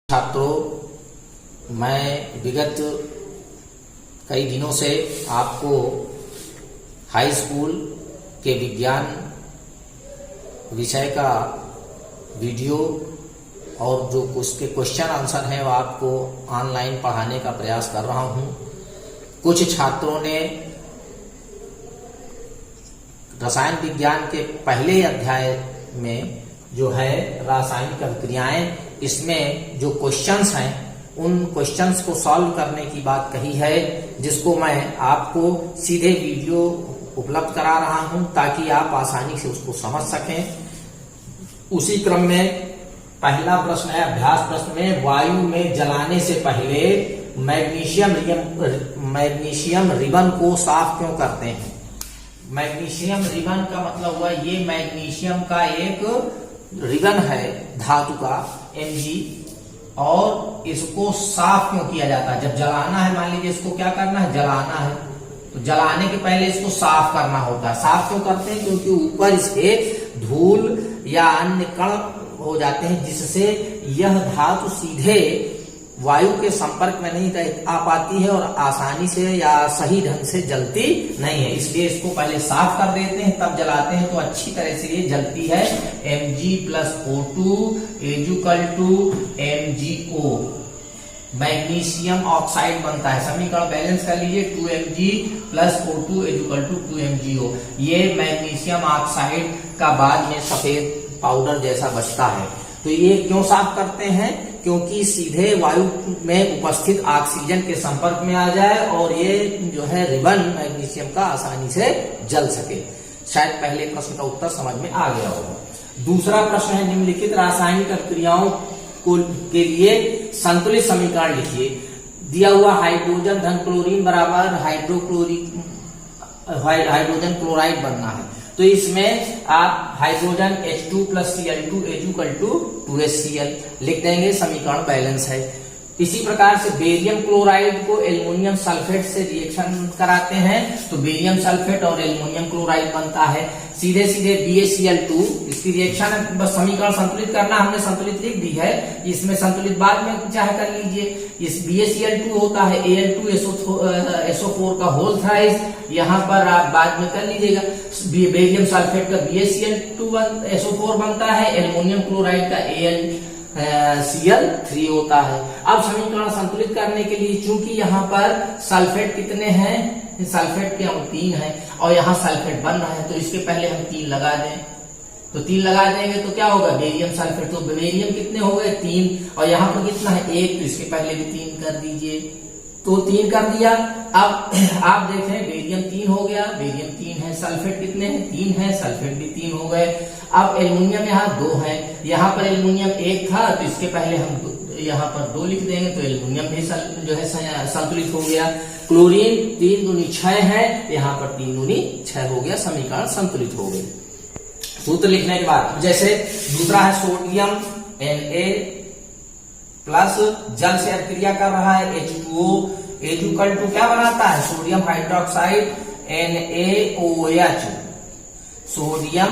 छात्रों, मैं विगत कई दिनों से आपको हाई स्कूल के विज्ञान विषय का वीडियो और जो उसके क्वेश्चन आंसर हैं वो आपको ऑनलाइन पढ़ाने का प्रयास कर रहा हूं। कुछ छात्रों ने रसायन विज्ञान के पहले अध्याय में जो है रासायनिक अभिक्रियाएं, इसमें जो क्वेश्चंस हैं उन क्वेश्चंस को सॉल्व करने की बात कही है, जिसको मैं आपको सीधे वीडियो उपलब्ध करा रहा हूं ताकि आप आसानी से उसको समझ सकें। उसी क्रम में पहला प्रश्न है अभ्यास प्रश्न में, वायु में जलाने से पहले मैग्नीशियम रिबन को साफ क्यों करते हैं। मैग्नीशियम रिबन का मतलब हुआ ये मैग्नीशियम का एक रिबन है धातु का Mg, और इसको साफ क्यों किया जाता है। जब जलाना है, मान लीजिए इसको क्या करना है, जलाना है, तो जलाने के पहले इसको साफ करना होता है। साफ क्यों करते हैं, क्योंकि ऊपर इसके धूल या अन्य कण हो जाते हैं जिससे यह धातु सीधे वायु के संपर्क में नहीं आ पाती है और आसानी से या सही ढंग से जलती नहीं है। इसलिए इसको पहले साफ कर देते हैं तब जलाते हैं, तो अच्छी तरह से ये जलती है। Mg+O2 = MgO, मैग्नीशियम ऑक्साइड बनता है। समीकरण बैलेंस कर लीजिए, 2Mg+O2 = 2MgO। ये मैग्नीशियम ऑक्साइड का बाद में सफेद पाउडर जैसा बचता है। तो ये क्यों साफ करते हैं, क्योंकि सीधे वायु में उपस्थित ऑक्सीजन के संपर्क में आ जाए और ये जो है रिबन मैग्नीशियम का आसानी से जल सके। शायद पहले प्रश्न का उत्तर समझ में आ गया होगा। दूसरा प्रश्न है, निम्नलिखित रासायनिक अभिक्रियाओं के लिए संतुलित समीकरण लिखिए। दिया हुआ हाइड्रोजन धन क्लोरीन बराबर हाइड्रोजन क्लोराइड बनना है, तो इसमें आप हाइड्रोजन H2+Cl2 = 2HCl लिख देंगे। समीकरण बैलेंस है। इसी प्रकार से बेरियम क्लोराइड को एल्युमिनियम सल्फेट से रिएक्शन कराते हैं तो बेरियम सल्फेट और एल्युमिनियम क्लोराइड बनता है। सीधे सीधे BaCl2, इसकी रिएक्शन बस समीकरण संतुलित करना, हमने संतुलित लिख दी है, इसमें संतुलित बाद में चाहे कर लीजिए। इस BaCl2 होता है Al2SO4 का होल थ्राइस, यहाँ पर आप बाद में कर लीजिएगा। बेरियम सल्फेट का BaCl2SO4 बनता है, एल्युमिनियम क्लोराइड का Cl3 होता है। अब समीकरण संतुलित करने के लिए चूंकि यहाँ पर सल्फेट कितने हैं, सल्फेट के हम 3 हैं और यहाँ सल्फेट बन रहा है, तो इसके पहले हम 3 लगा दें। तो 3 लगा देंगे तो क्या होगा, बेरियम सल्फेट। तो बेरियम कितने हो गए, 3, और यहाँ पर कितना है, 1, तो इसके पहले भी 3 कर दीजिए। तो 3 कर दिया। अब आप देखें, बेरियम 3 हो गया, बेरियम 3 है, सल्फेट कितने हैं, 3 है, सल्फेट भी 3 हो गए। अब एल्युमिनियम यहाँ 2 है, यहाँ पर एल्युमिनियम 1 था तो इसके पहले हम यहाँ पर 2 लिख देंगे, तो एल्युमिनियम भी जो है संतुलित हो गया। क्लोरीन 3 दूनी 6 है, यहाँ पर 3 दूनी 6 हो गया, समीकरण संतुलित हो गए। सूत्र लिखने के बाद जैसे दूसरा है सोडियम Na+ जल से अभिक्रिया कर रहा है H2O = क्या बनाता है, sodium hydroxide NaOH, sodium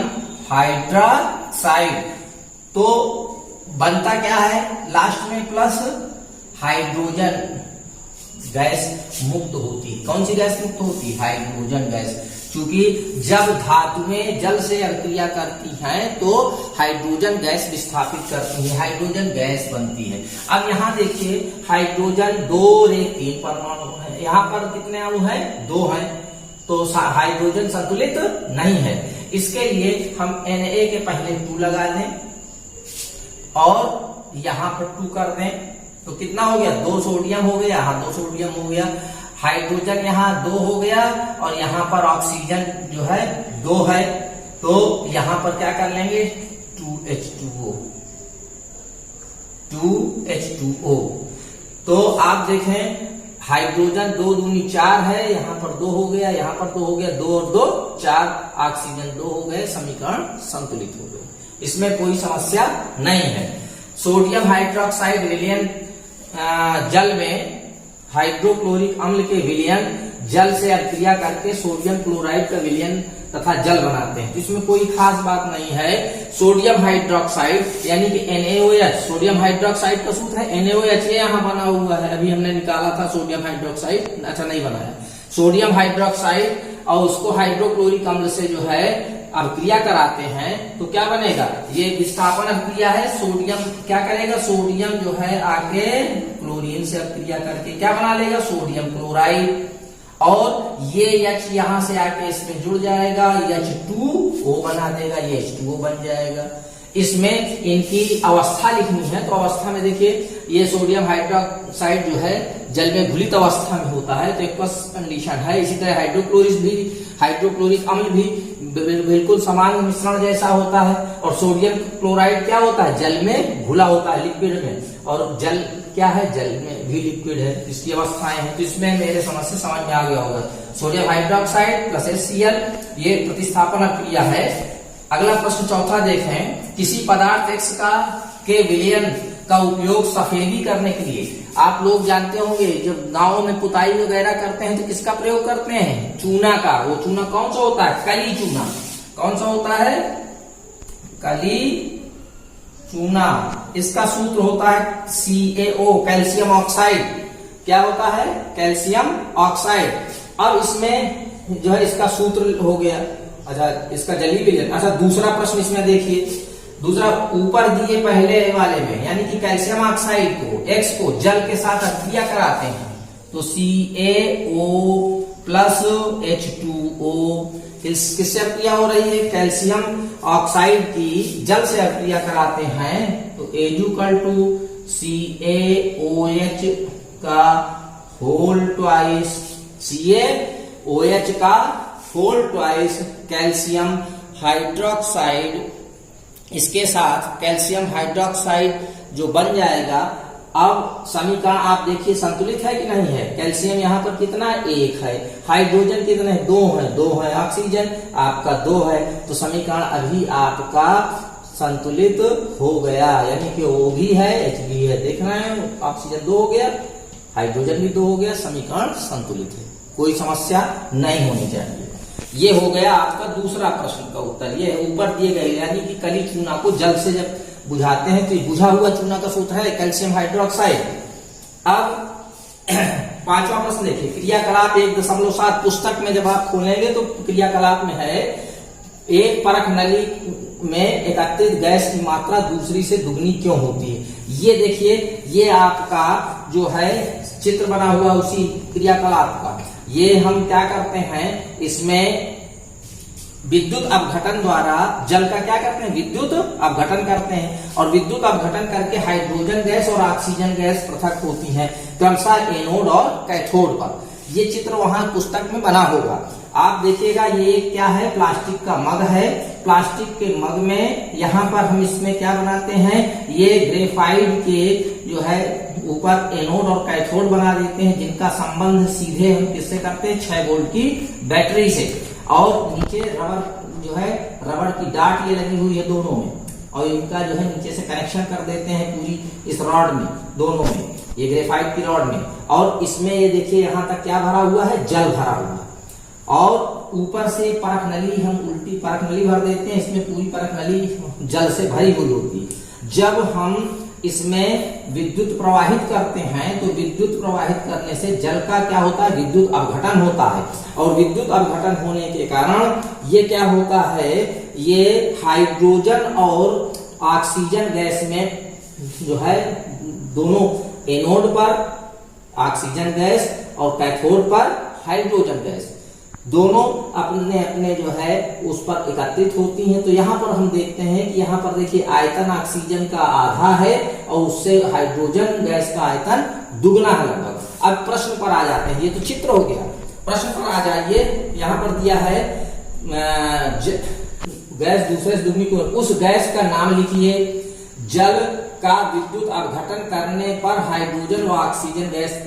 hydroxide. तो बनता क्या है, लास्ट में प्लस हाइड्रोजन गैस मुक्त होती। कौन सी गैस मुक्त होती, हाइड्रोजन गैस। क्योंकि जब धातुएं जल से अभिक्रिया करती हैं तो हाइड्रोजन गैस विस्थापित करती है, हाइड्रोजन गैस बनती है। अब यहाँ देखिए, हाइड्रोजन 2 और 3 परमाणु है, यहाँ पर कितने अणु है, 2 हैं, तो हाइड्रोजन संतुलित नहीं है। इसके लिए हम Na के पहले 2 लगा दें और यहाँ पर 2 कर दें, तो कितना हो गया, 2 सोडियम हो गया, यहाँ 2 सोडियम हो गया, हाइड्रोजन यहाँ 2 हो गया और यहाँ पर ऑक्सीजन जो है 2 है, तो यहाँ पर क्या कर लेंगे, 2H2O। तो आप देखें, हाइड्रोजन 2 दूनी 4 है, यहाँ पर 2 हो गया, यहाँ पर 2 हो गया, 2 और 2 4, ऑक्सीजन 2 हो गए, समीकरण संतुलित हो गए। इसमें कोई समस्या नहीं है। सोडियम हाइड्रोक्साइड विलयन जल में हाइड्रोक्लोरिक अम्ल के विलयन जल से अभिक्रिया करके सोडियम क्लोराइड का विलयन तथा जल बनाते हैं। तो इसमें कोई खास बात नहीं है। सोडियम हाइड्रोक्साइड यानी कि NaOH, सोडियम हाइड्रोक्साइड का सूत्र है NaOH, ये यहाँ बना हुआ है, अभी हमने निकाला था सोडियम हाइड्रोक्साइड, अच्छा नहीं बनाया। सोडियम हाइड्रोक्साइड और उसको हाइड्रोक्लोरिक अम्ल से जो है अभिक्रिया कराते हैं तो क्या बनेगा, ये विस्थापन अभिक्रिया है। सोडियम क्या करेगा, सोडियम जो है आके क्लोरीन से अभिक्रिया करके क्या बना लेगा, सोडियम क्लोराइड, और ये H यहां से आके इसमें जुड़ जाएगा, H2O बना देगा, ये H2O बन जाएगा। इसमें इनकी अवस्था लिखनी है, तो अवस्था में देखिए ये सोडियम हाइड्रोक्साइड जो है जल में घुलित अवस्था में होता है, तो एक्वस कंडीशन है। इसी तरह हाइड्रोक्लोरिक अम्ल भी बिल्कुल समान मिश्रण जैसा होता है, और सोडियम क्लोराइड क्या होता है, जल में घुला होता है लिक्विड में, और जल क्या है, जल में भी लिक्विड है, इसकी अवस्थाएं हैं। तो इसमें मेरे समझ में आ गया होगा, सोडियम हाइड्रोक्साइड प्लस HCl ये प्रतिस्थापन क्रिया है। अगला प्रश्न चौथा देखें, किसी पदार्थ X के विलयन का उपयोग सफेदी करने के लिए, आप लोग जानते होंगे जब गाँव में पुताई वगैरह करते हैं तो किसका प्रयोग करते हैं, चूना का। वो चूना कौन सा होता है, कली चूना। कौन सा होता है, कली चूना। इसका सूत्र होता है CaO, कैल्शियम ऑक्साइड। क्या होता है, कैल्शियम ऑक्साइड। अब इसमें जो है इसका सूत्र हो गया, अच्छा इसका जलीय विलयन। अच्छा दूसरा प्रश्न इसमें देखिए, दूसरा ऊपर दिए पहले वाले में, यानी कि कैल्शियम ऑक्साइड को X को जल के साथ अभिक्रिया कराते हैं तो CaO प्लस H2O, किससे अभिक्रिया हो रही है, कैल्शियम ऑक्साइड की जल से अभिक्रिया कराते हैं तो Ag CaOH का होल ट्वाइस, CaOH का होल ट्वाइस कैल्शियम हाइड्रोक्साइड, इसके साथ कैल्शियम हाइड्रोक्साइड जो बन जाएगा। अब समीकरण आप देखिए संतुलित है कि नहीं है, कैल्शियम यहाँ पर कितना, 1 है, हाइड्रोजन कितने हैं, 2 है, ऑक्सीजन आपका 2 है, तो समीकरण अभी आपका संतुलित हो गया, यानी कि O भी है H भी है, देखना है, ऑक्सीजन 2 हो गया, हाइड्रोजन भी 2 हो गया, समीकरण संतुलित है, कोई समस्या नहीं होनी चाहिए। ये हो गया आपका दूसरा प्रश्न का उत्तर। ये ऊपर दिए गए यानी कि कली चूना को जल से जब बुझाते हैं तो बुझा हुआ चूना का सूत्र है कैल्शियम हाइड्रोक्साइड। अब पांचवा प्रश्न देखिए, क्रियाकलाप 1.7 पुस्तक में जब आप खोलेंगे तो क्रियाकलाप में है, एक परख नली में एकत्रित गैस की मात्रा दूसरी से दुगनी क्यों होती है। ये देखिए, ये आपका जो है चित्र बना हुआ उसी क्रियाकलाप का। ये हम क्या करते हैं, इसमें विद्युत अपघटन द्वारा जल का क्या करते हैं, विद्युत अपघटन करते हैं, और विद्युत अपघटन करके हाइड्रोजन गैस और ऑक्सीजन गैस पृथक होती है क्रमशः एनोड और कैथोड पर। ये चित्र वहां पुस्तक में बना होगा, आप देखिएगा। ये क्या है, प्लास्टिक का मग है। प्लास्टिक के मग में यहाँ पर हम इसमें क्या बनाते हैं, ये ग्रेफाइट के जो है ऊपर एनोड और कैथोड बना देते हैं, जिनका संबंध सीधे हम किससे करते हैं, 6 वोल्ट की बैटरी से, और नीचे रबर जो है, रबर की डाट ये लगी हुई है दोनों में, और इनका जो है नीचे से कनेक्शन कर देते हैं पूरी इस रॉड में, दोनों में, ये ग्रेफाइट की रॉड में। और इसमें ये देखिए यहाँ तक क्या भरा हुआ है, जल भरा हुआ है, और ऊपर से परख नली हम उल्टी परख नली भर देते हैं, इसमें पूरी परख नली जल से भरी हुई होती है। जब हम इसमें विद्युत प्रवाहित करते हैं तो विद्युत प्रवाहित करने से जल का क्या होता है, विद्युत अपघटन होता है, और विद्युत अपघटन होने के कारण ये क्या होता है, ये हाइड्रोजन और ऑक्सीजन गैस में जो है दोनों एनोड पर ऑक्सीजन गैस और कैथोड पर हाइड्रोजन गैस दोनों अपने अपने जो है उस पर एकत्रित होती हैं। तो यहाँ पर हम देखते हैं कि यहाँ पर देखिए आयतन ऑक्सीजन का आधा है और उससे हाइड्रोजन गैस का आयतन दुगना है लगभग। अब प्रश्न पर आ जाते हैं, ये तो चित्र हो गया, प्रश्न पर आ जाइए। यहाँ पर दिया है गैस दूसरे से दुगनी क्यों, उस गैस का नाम लिखिए जल का विद्युत अपघटन करने पर हाइड्रोजन व ऑक्सीजन गैस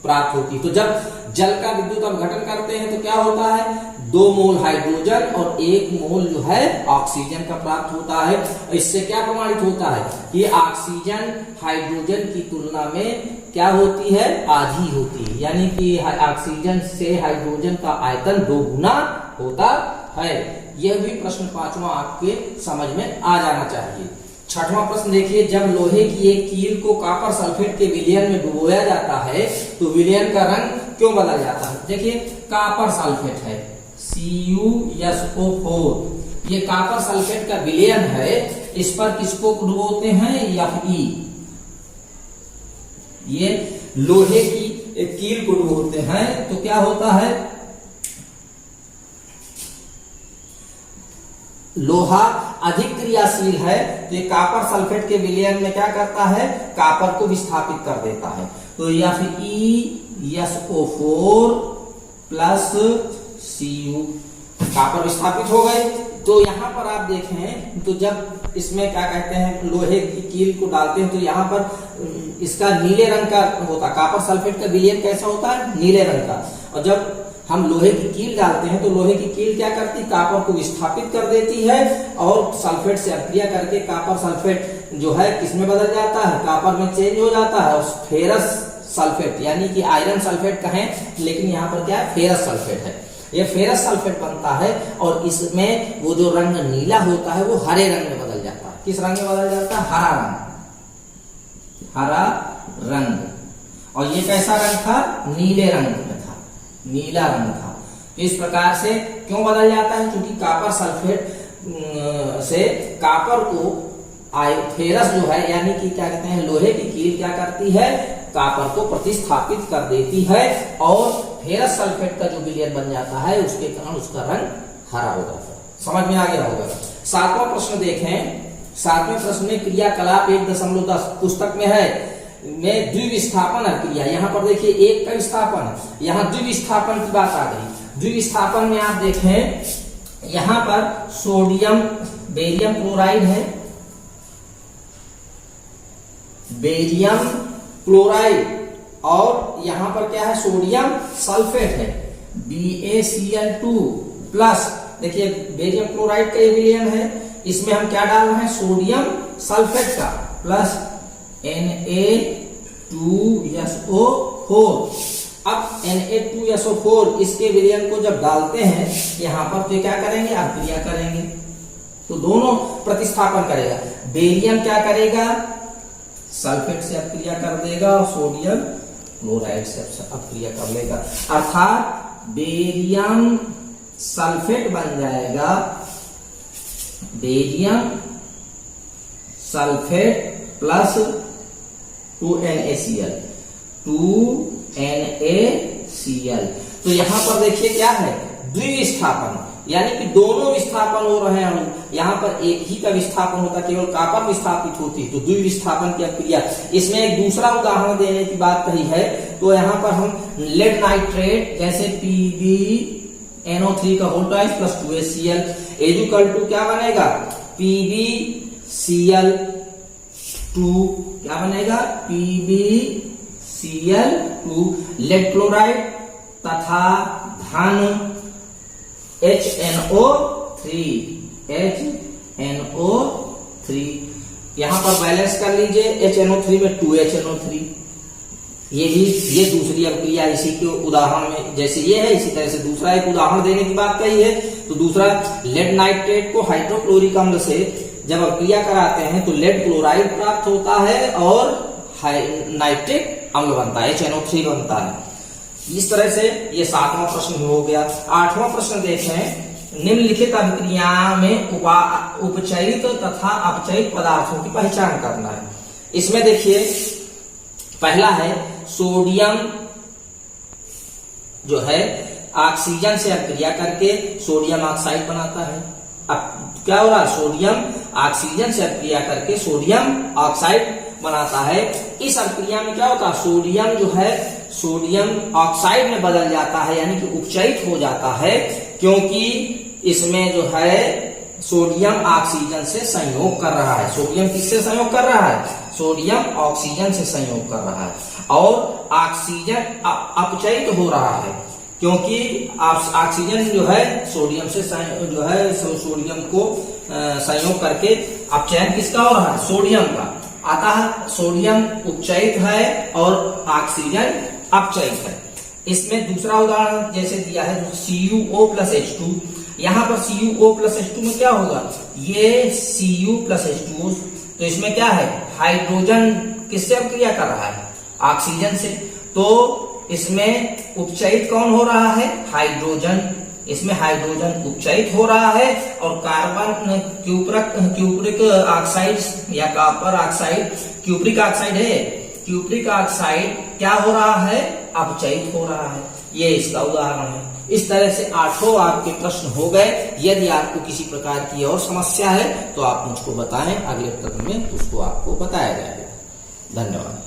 प्राप्त होती। तो जब जल का विद्युत अपघटन करते हैं तो क्या होता है, 2 मोल हाइड्रोजन और 1 मोल जो है ऑक्सीजन का प्राप्त होता है। इससे क्या प्रमाणित होता है कि ऑक्सीजन हाइड्रोजन की तुलना में क्या होती है, आधी होती है, यानी कि ऑक्सीजन से हाइड्रोजन का आयतन 2 गुना होता है। यह भी प्रश्न 5वां आपके समझ में आ जाना चाहिए। 6वां प्रश्न देखिए, जब लोहे की एक कील को कॉपर सल्फेट के विलयन में डुबोया जाता है तो विलयन का रंग क्यों बदल जाता है? देखिए कॉपर सल्फेट है CuSO4, ये कॉपर सल्फेट का विलयन है। इस पर किसको डुबोते हैं? Fe, ये लोहे की एक कील को डुबोते हैं तो क्या होता है, लोहा अधिक क्रियाशील है तो ये कॉपर सल्फेट के विलयन में क्या करता है, कॉपर को विस्थापित कर देता है। तो FeSO4 प्लस Cu, कॉपर विस्थापित हो गए। तो यहाँ पर आप देखें तो जब इसमें क्या कहते हैं लोहे की कील को डालते हैं तो यहाँ पर इसका नीले रंग का होता है, कॉपर सल्फेट का विलयन कैसा होता है, नीले रंग का। और जब हम लोहे की कील डालते हैं तो लोहे की कील क्या करती है, कॉपर को विस्थापित कर देती है और सल्फेट से अभिक्रिया करके कॉपर सल्फेट जो है किसमें बदल जाता है, कॉपर में चेंज हो जाता है। और फेरस सल्फेट यानी कि आयरन सल्फेट कहें, लेकिन यहाँ पर क्या है, फेरस सल्फेट है। ये फेरस सल्फेट बनता है और इसमें वो जो रंग नीला होता है वो हरे रंग में बदल जाता है। किस रंग में बदल जाता है? हरा रंग, हरा रंग। और ये कैसा रंग था? नीले रंग में था, नीला रंग था। इस प्रकार से क्यों बदल जाता है? क्योंकि कॉपर सल्फेट से कॉपर को फेरस जो है यानी कि क्या कहते हैं लोहे की कील क्या करती है, कॉपर को प्रतिस्थापित कर देती है और फेरस सल्फेट का जो विलयन बन जाता है उसके कारण उसका रंग हरा हो जाता है। समझ में आ गया होगा। 7वां प्रश्न देखें। 7वें प्रश्न में क्रियाकलाप 1.10 पुस्तक में है में द्विविस्थापन क्रिया। यहाँ पर देखिए एक का विस्थापन, यहाँ द्विविस्थापन की बात आ गई। द्विविस्थापन में आप देखें यहाँ पर सोडियम बेरियम क्लोराइड है, बेरियम क्लोराइड, और यहाँ पर क्या है, सोडियम सल्फेट है BaCl2 प्लस। देखिए बेरियम क्लोराइड का ये विलयन है, इसमें हम क्या डाल रहे हैं, सोडियम सल्फेट का प्लस Na2SO4। अब Na2SO4 इसके विलयन को जब डालते हैं यहाँ पर तो क्या करेंगे, अभिक्रिया करेंगे तो दोनों प्रतिस्थापन करेगा। बेरियम क्या करेगा, सल्फेट से अभिक्रिया कर देगा और सोडियम क्लोराइड से अभिक्रिया कर लेगा, अर्थात बेरियम सल्फेट बन जाएगा बेरियम सल्फेट प्लस 2NaCl। तो यहां पर देखिए क्या है, द्विविस्थापन यानी कि दोनों विस्थापन हो रहे हैं। यहाँ पर एक ही का विस्थापन होता, केवल कॉपर विस्थापित होती, तो द्विविस्थापन की क्रिया। इसमें एक दूसरा उदाहरण देने की बात कही है, तो यहाँ पर हम लेड नाइट्रेट जैसे PbNO3 का whole twice plus 2HCl equal to क्या बनेगा, PbCl2 क्या बनेगा, PbCl2 लेड क्लोराइड तथा धन HNO3 यहां पर बैलेंस कर लीजिए, HNO3 में 2HNO3। ये दूसरी अभिक्रिया इसी के उदाहरण में जैसे ये है, इसी तरह से दूसरा एक उदाहरण देने की बात कही है। तो दूसरा लेड नाइट्रेट को हाइड्रोक्लोरिक अम्ल से जब अभिक्रिया कराते हैं तो लेड क्लोराइड प्राप्त होता है और नाइट्रिक अम्ल बनता है, HNO3 बनता है। इस तरह से ये 7वां प्रश्न हो गया। 8वां प्रश्न देखें, निम्नलिखित अभिक्रिया में उपचयित तथा अपचयित पदार्थों की पहचान करना है। इसमें देखिए पहला है सोडियम जो है ऑक्सीजन से अभिक्रिया करके सोडियम ऑक्साइड बनाता है। अब क्या हो रहा है, सोडियम ऑक्सीजन से अभिक्रिया करके सोडियम ऑक्साइड बनाता है। इस अभिक्रिया में क्या होता है, सोडियम जो है सोडियम ऑक्साइड में बदल जाता है यानी कि उपचयित हो जाता है, क्योंकि इसमें जो है सोडियम ऑक्सीजन से संयोग कर रहा है। सोडियम किससे संयोग कर रहा है, सोडियम ऑक्सीजन से संयोग कर रहा है और ऑक्सीजन अपचयित हो रहा है, क्योंकि ऑक्सीजन जो है सोडियम से जो है सोडियम को संयोग करके अपचयन किसका हो रहा है, सोडियम का। अतः सोडियम उपचयित है और ऑक्सीजन अपचयित है। इसमें दूसरा उदाहरण जैसे दिया है CuO+H2। यहाँ पर CuO प्लस H2 में क्या होगा, ये Cu प्लस H2O, तो इसमें क्या है, हाइड्रोजन किससे अब क्रिया कर रहा है, ऑक्सीजन से, तो इसमें उपचयित कौन हो रहा है, हाइड्रोजन, इसमें हाइड्रोजन उपचयित हो रहा है और कार्बन क्यूप्रिक ऑक्साइड या कॉपर ऑक्साइड, क्यूप्रिक ऑक्साइड है, क्यूप्रिक ऑक्साइड क्या हो रहा है, अपचयित हो रहा है। ये इसका उदाहरण है। इस तरह से 8 आपके प्रश्न हो गए। यदि आपको किसी प्रकार की और समस्या है तो आप मुझको बताएं, अगले प्रश्न में उसको आपको बताया जाएगा। धन्यवाद।